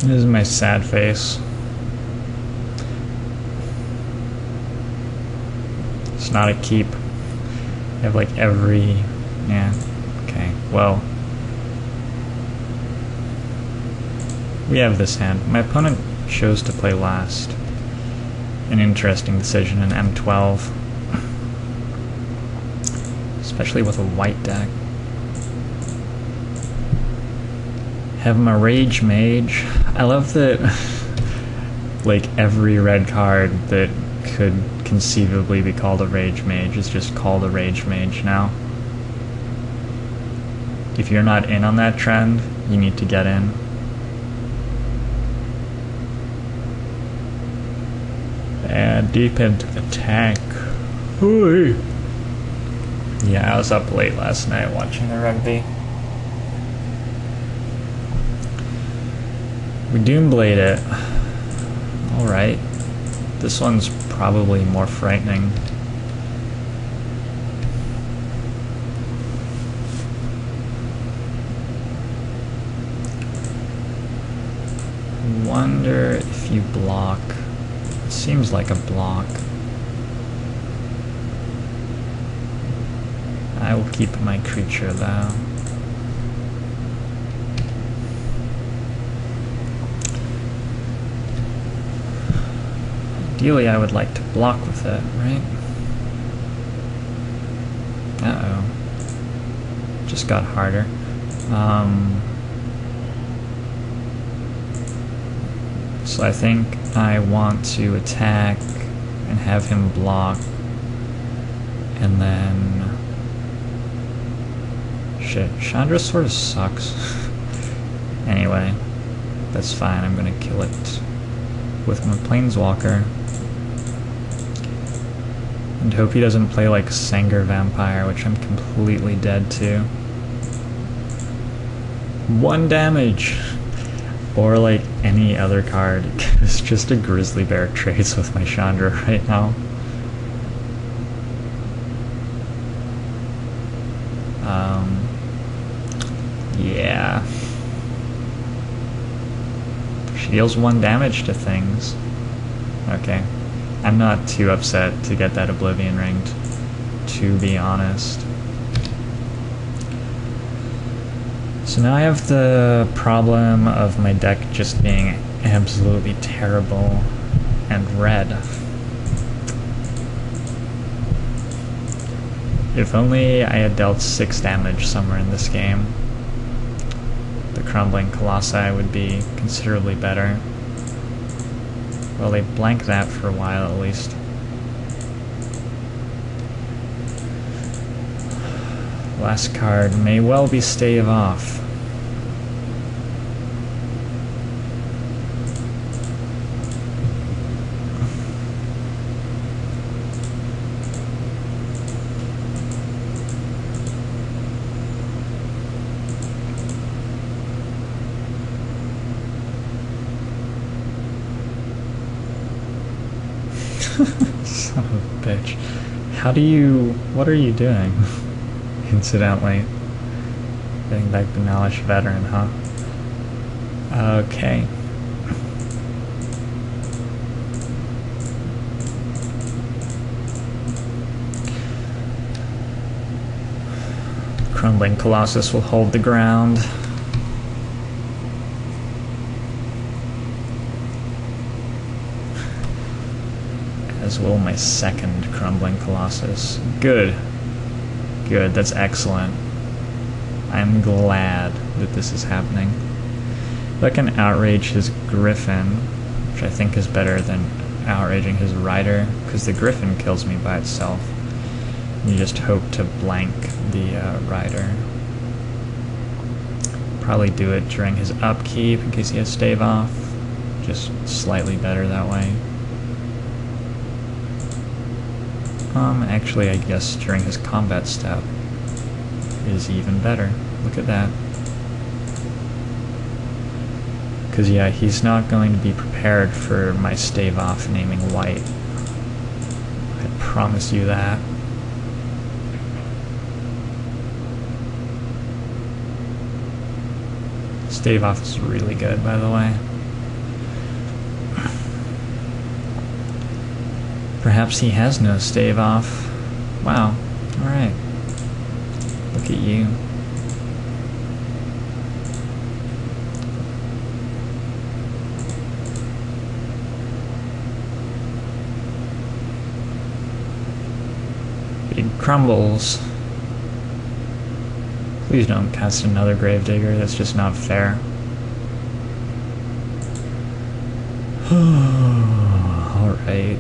This is my sad face. It's not a keep. I have like every... yeah, okay, well. We have this hand. My opponent chose to play last. An interesting decision in M12. Especially with a white deck. Have him a Rage Mage. I love that like every red card that could conceivably be called a Rage Mage is just called a Rage Mage now. If you're not in on that trend, you need to get in. And deep into the tank. Hooey. Yeah, I was up late last night watching the rugby. We Doomblade it. Alright. This one's probably more frightening. Wonder if you block. It seems like a block. I will keep my creature though. Ideally, I would like to block with it, right? Uh-oh. Just got harder. So I think I want to attack and have him block. And then... shit, Chandra sort of sucks. Anyway, that's fine, I'm gonna kill it with my Planeswalker. And hope he doesn't play like Sanger Vampire, which I'm completely dead to. 1 damage! Or like any other card. It's just a Grizzly Bear trace with my Chandra right now. Yeah. She deals 1 damage to things. Okay. I'm not too upset to get that Oblivion Ringed, to be honest. So now I have the problem of my deck just being absolutely terrible and red. If only I had dealt 6 damage somewhere in this game, the Crumbling Colossi would be considerably better. Well, they blanked that for a while at least. Last card may well be Stave Off. Son of a bitch. How do you... what are you doing? Incidentally. Getting back to Knowledge Veteran, huh? Okay. Crumbling Colossus will hold the ground. As will my second Crumbling Colossus. Good. Good, that's excellent. I'm glad that this is happening. If I can outrage his Griffin, which I think is better than outraging his Rider, because the Griffin kills me by itself. You just hope to blank the Rider. Probably do it during his upkeep in case he has Stave Off. Just slightly better that way. Actually, I guess during his combat step is even better. Look at that. Because, yeah, he's not going to be prepared for my Stave Off naming white. I promise you that. Stave Off is really good, by the way. Perhaps he has no stave off. Wow. Alright. Look at you. Big crumbles. Please don't cast another Gravedigger, that's just not fair. Alright.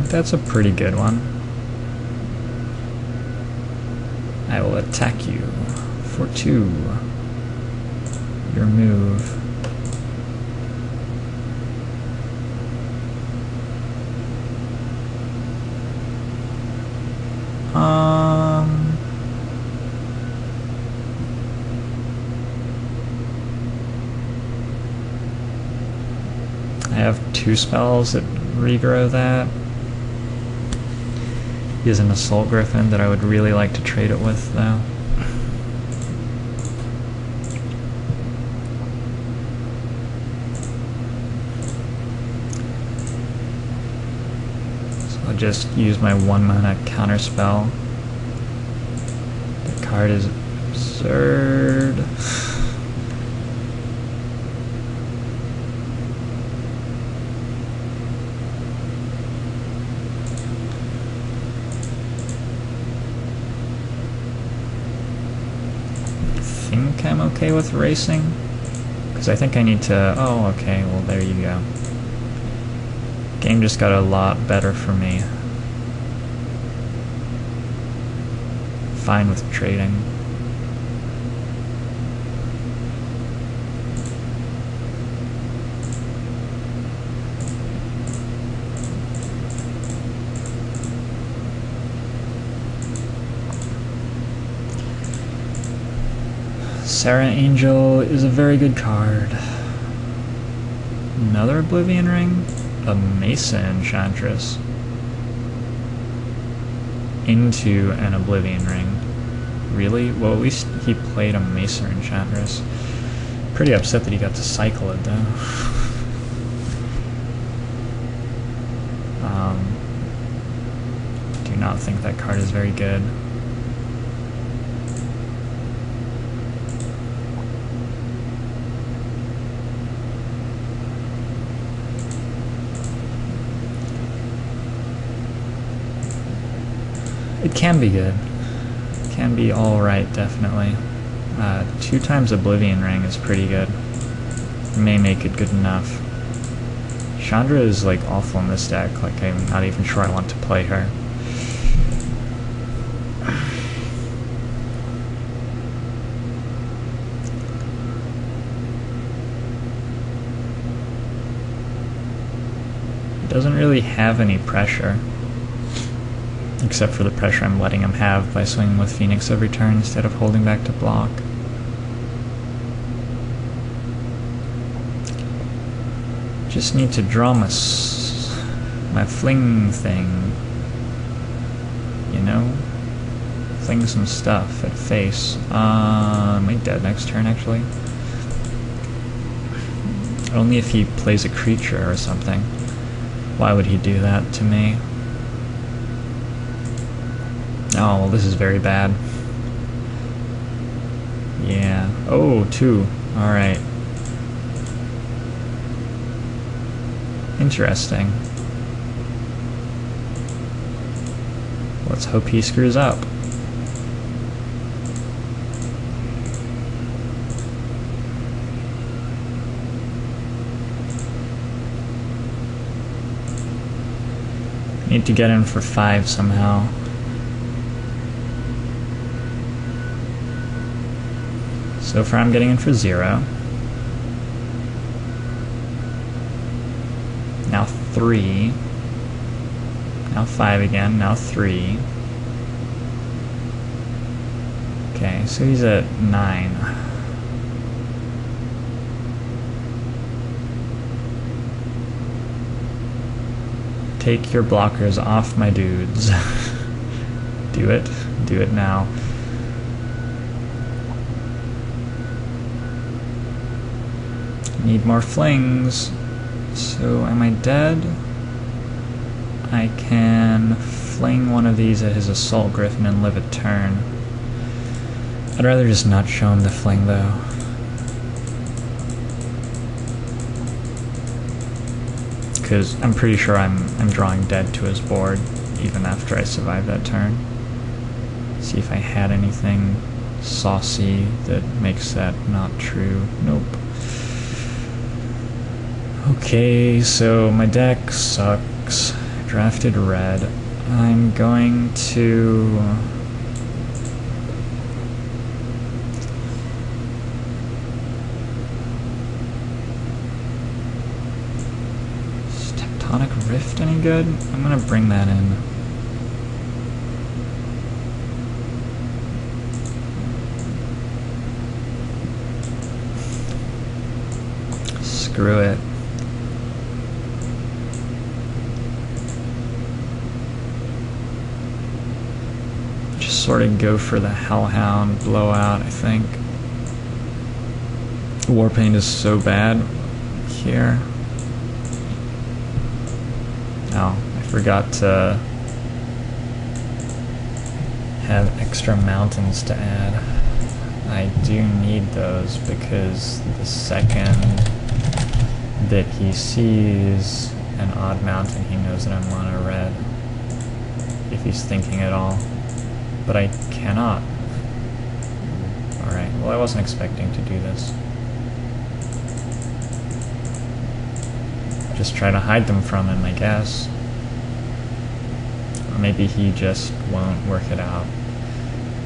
That's a pretty good one. I will attack you for 2. Your move. I have 2 spells that regrow that. He has an Assault Griffin that I would really like to trade it with, though. So I'll just use my 1 mana counter spell. The card is absurd. I think I'm okay with racing, because I think I need to... Oh, okay, well there you go. Game just got a lot better for me. Fine with trading. Sarah Angel is a very good card. Another Oblivion Ring? A Mesa Enchantress. Into an Oblivion Ring. Really? Well, at least he played a Mesa Enchantress. Pretty upset that he got to cycle it, though. Do not think that card is very good. It can be good. It can be alright, definitely. 2 times Oblivion Ring is pretty good. May make it good enough. Chandra is like awful in this deck, like I'm not even sure I want to play her. It doesn't really have any pressure. Except for the pressure I'm letting him have by swinging with Phoenix every turn instead of holding back to block. Just need to draw my fling thing. You know? Fling some stuff at face. Am I dead next turn, actually? Only if he plays a creature or something. Why would he do that to me? Oh, well, this is very bad. Yeah. Oh, 2. Alright. Interesting. Let's hope he screws up. Need to get in for 5 somehow. So far I'm getting in for 0. Now 3. Now 5 again. Now 3. Okay, so he's at 9. Take your blockers off my dudes. Do it. Do it now. Need more flings. So am I dead? I can fling one of these at his assault griffin and live a turn. I'd rather just not show him the fling though. Because I'm pretty sure I'm drawing dead to his board even after I survive that turn. See if I had anything saucy that makes that not true. Nope. Okay, so my deck sucks. I drafted red. I'm going to... Is Tectonic Rift any good? I'm gonna bring that in. Screw it. Just sort of go for the Hellhound blowout, I think. Warpaint is so bad here. Oh, I forgot to have extra mountains to add. I do need those because the second that he sees an odd mountain, he knows that I'm mono red, if he's thinking at all. But I cannot. Alright, well I wasn't expecting to do this. Just try to hide them from him, I guess. Or maybe he just won't work it out.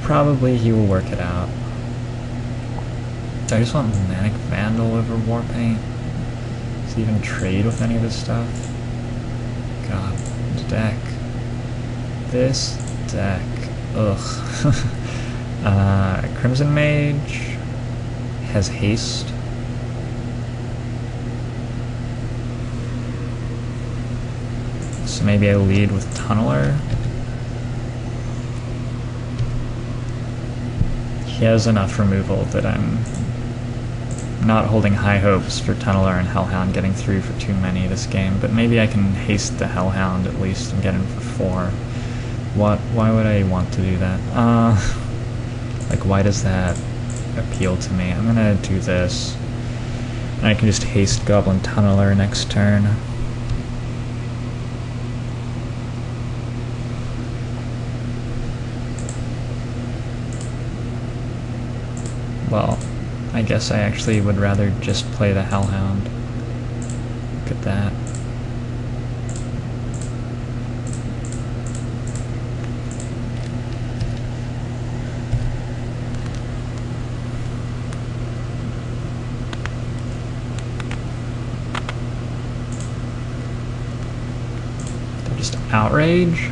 Probably he will work it out. Do I just want Manic Vandal over Warpaint? Does he even trade with any of this stuff? God, this deck. This deck. Ugh. Crimson Mage has haste. So maybe I lead with Tunneler. He has enough removal that I'm not holding high hopes for Tunneler and Hellhound getting through for too many this game, but maybe I can haste the Hellhound at least and get him for 4. Why would I want to do that? Like, why does that appeal to me? I'm gonna do this. And I can just haste Goblin Tunneler next turn. Well, I guess I actually would rather just play the Hellhound. Look at that. They're just outrage.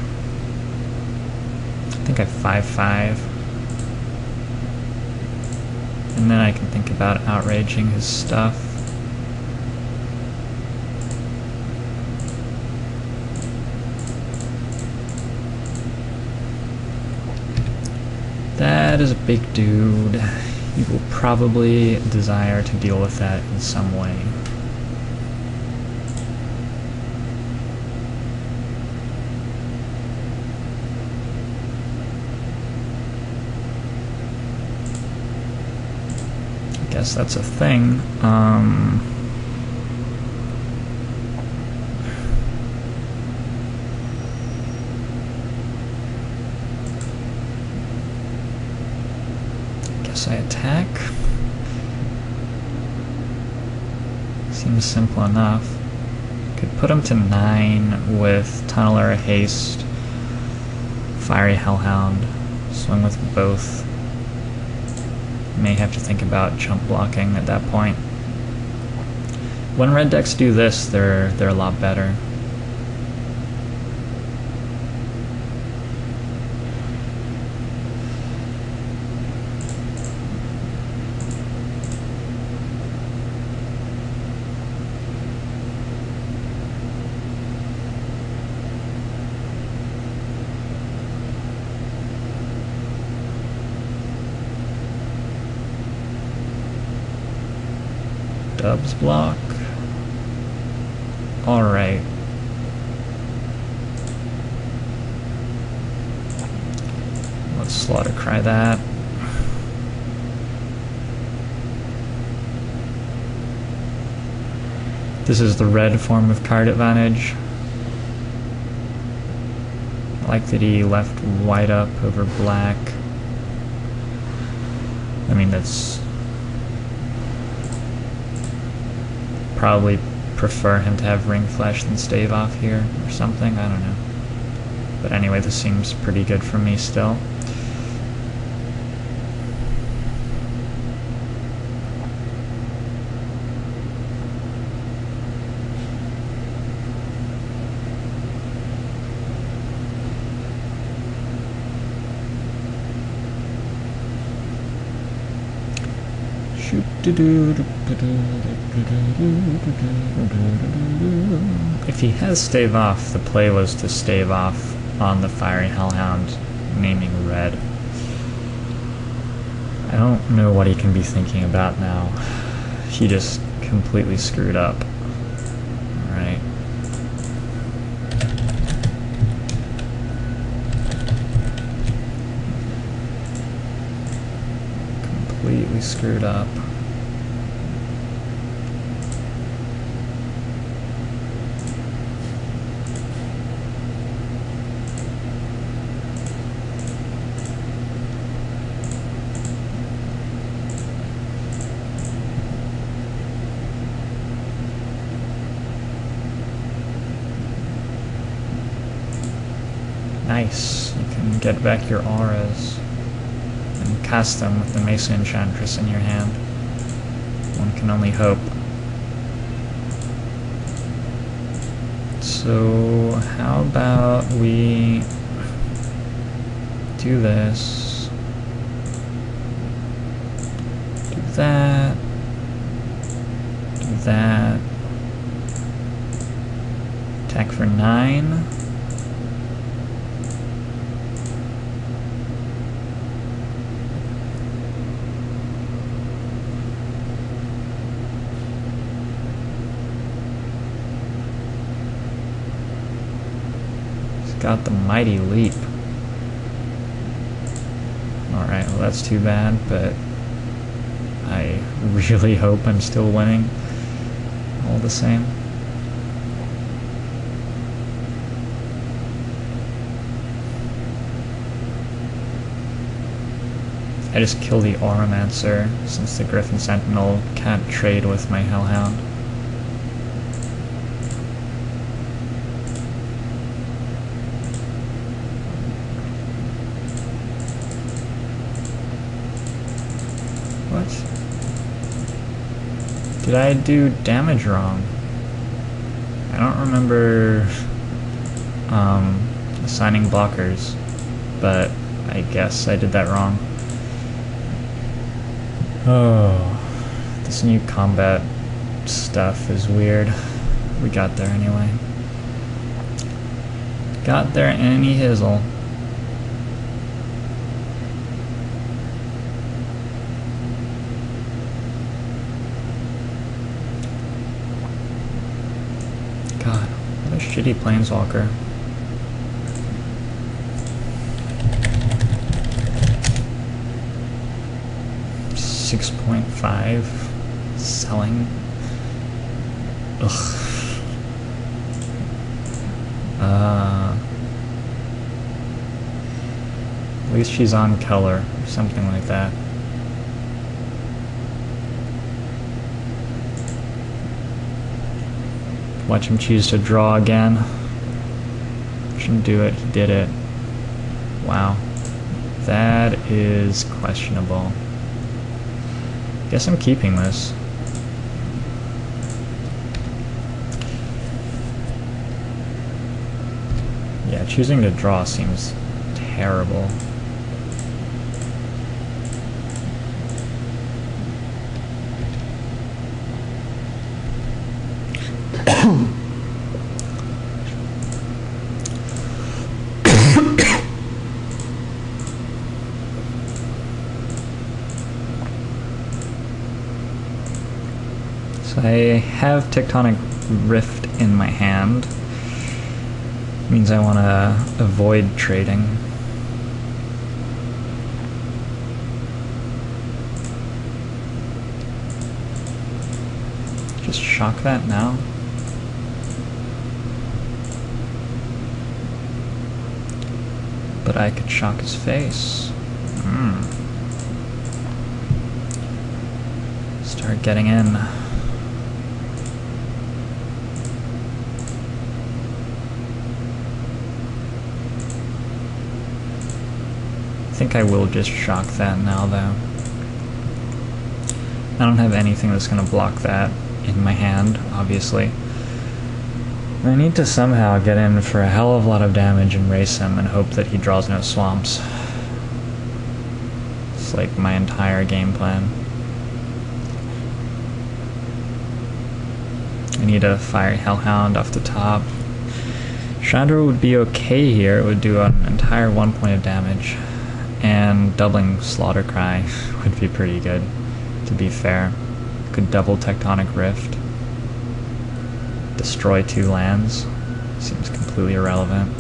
I think I 5/5. And then I can think about outraging his stuff. That is a big dude. He will probably desire to deal with that in some way. Guess that's a thing. Guess I attack. Seems simple enough. Could put him to 9 with Tunneler, Haste, Fiery Hellhound, swing with both. May have to think about jump blocking at that point. When red decks do this, they're a lot better. Dubs block. Alright. Let's slaughter cry that. This is the red form of card advantage. I like that he left white up over black. I mean, that's probably prefer him to have ring flash than stave off here or something, I don't know. But anyway, this seems pretty good for me still. If he has stave off, the play was to stave off on the Fiery Hellhound, naming red. I don't know what he can be thinking about now. He just completely screwed up. Alright. Completely screwed up. Nice. You can get back your auras and cast them with the Mesa Enchantress in your hand. One can only hope. So, how about we do this? Do that. Do that. Attack for 9. Got the mighty leap. Alright, well that's too bad, but I really hope I'm still winning all the same. I just kill the Auramancer since the Griffin Sentinel can't trade with my Hellhound. Did I do damage wrong? I don't remember assigning blockers, but I guess I did that wrong. Oh, this new combat stuff is weird. We got there anyway. Got there any hizzle. God, what a shitty planeswalker. $6.5 selling. Ugh. At least she's on color or something like that. Watch him choose to draw again. Shouldn't do it. He did it. Wow. That is questionable. Guess I'm keeping this. Yeah, choosing to draw seems terrible. So I have Tectonic Rift in my hand. Means I want to avoid trading. Just shock that now. But I could shock his face. Start getting in. I think I will just shock that now, though. I don't have anything that's going to block that in my hand, obviously. I need to somehow get in for a hell of a lot of damage and race him and hope that he draws no swamps. It's like my entire game plan. I need a Fiery Hellhound off the top. Chandra would be okay here. It would do an entire 1 point of damage. And doubling Slaughter Cry would be pretty good, to be fair. Could double Tectonic Rift. Destroy 2 lands. Seems completely irrelevant.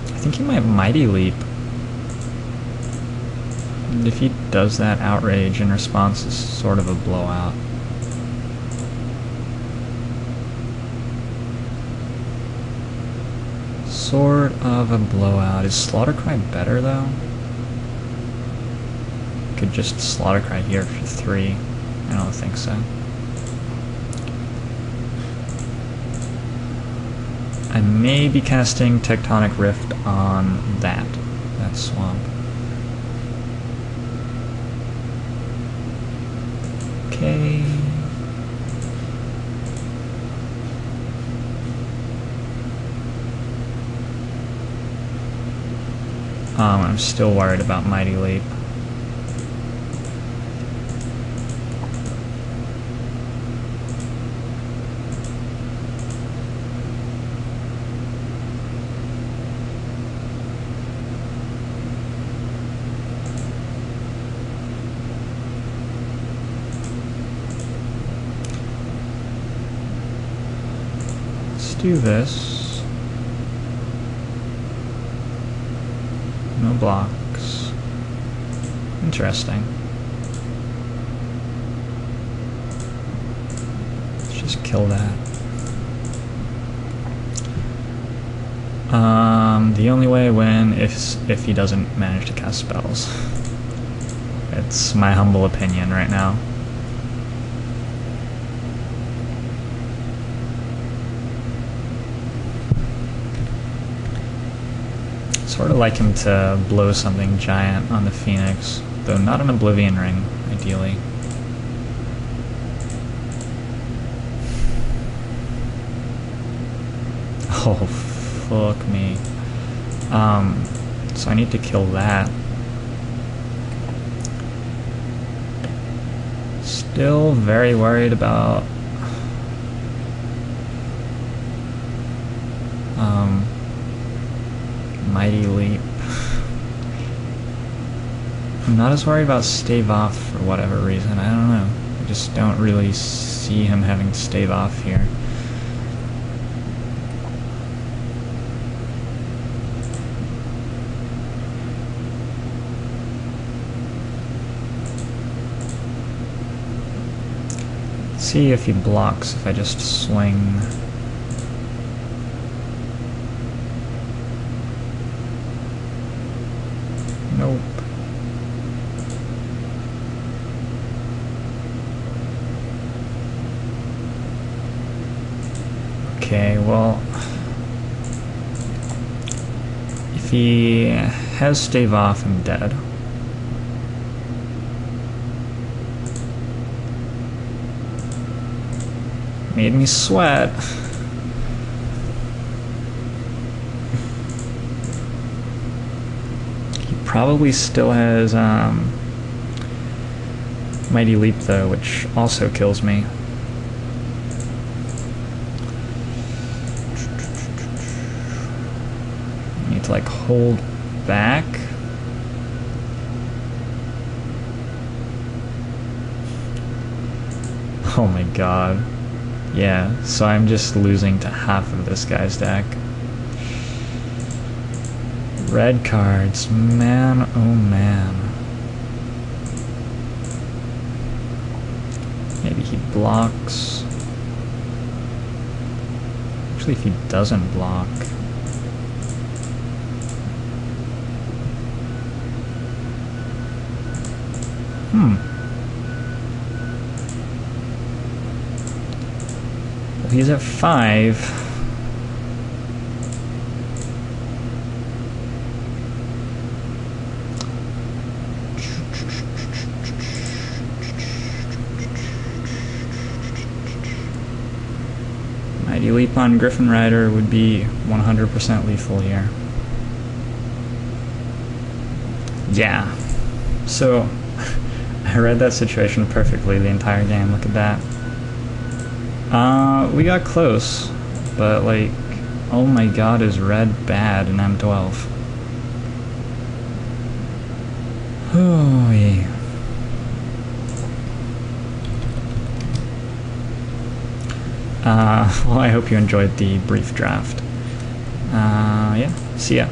I think he might Mighty Leap. And if he does that, Outrage in response is sort of a blowout. Sort of a blowout. Is Slaughter Cry better, though? Could just Slaughter Cry here for 3. I don't think so. I may be casting Tectonic Rift on that swamp. Okay. I'm still worried about Mighty Leap. Let's do this. No blocks. Interesting. Let's just kill that. The only way I win is if he doesn't manage to cast spells. It's my humble opinion right now. Sort of like him to blow something giant on the Phoenix, though not an Oblivion Ring, ideally. Oh, fuck me. So I need to kill that. Still very worried about Mighty Leap. I'm not as worried about Stave Off for whatever reason. I don't know. I just don't really see him having Stave Off here. Let's see if he blocks if I just swing. Nope. Okay, well, if he has Stave Off, I'm dead. Made me sweat. Probably still has Mighty Leap though, which also kills me. I need to like hold back. Oh my god. Yeah, so I'm just losing to half of this guy's deck. Red cards, man, oh man. Maybe he blocks. Actually, if he doesn't block. Well, he's at 5. Mighty Leap on Griffin Rider would be 100% lethal here. Yeah. So, I read that situation perfectly the entire game. Look at that. We got close, but like, oh my god, is red bad in M12? Oh yeah. Well, I hope you enjoyed the brief draft. Yeah, see ya.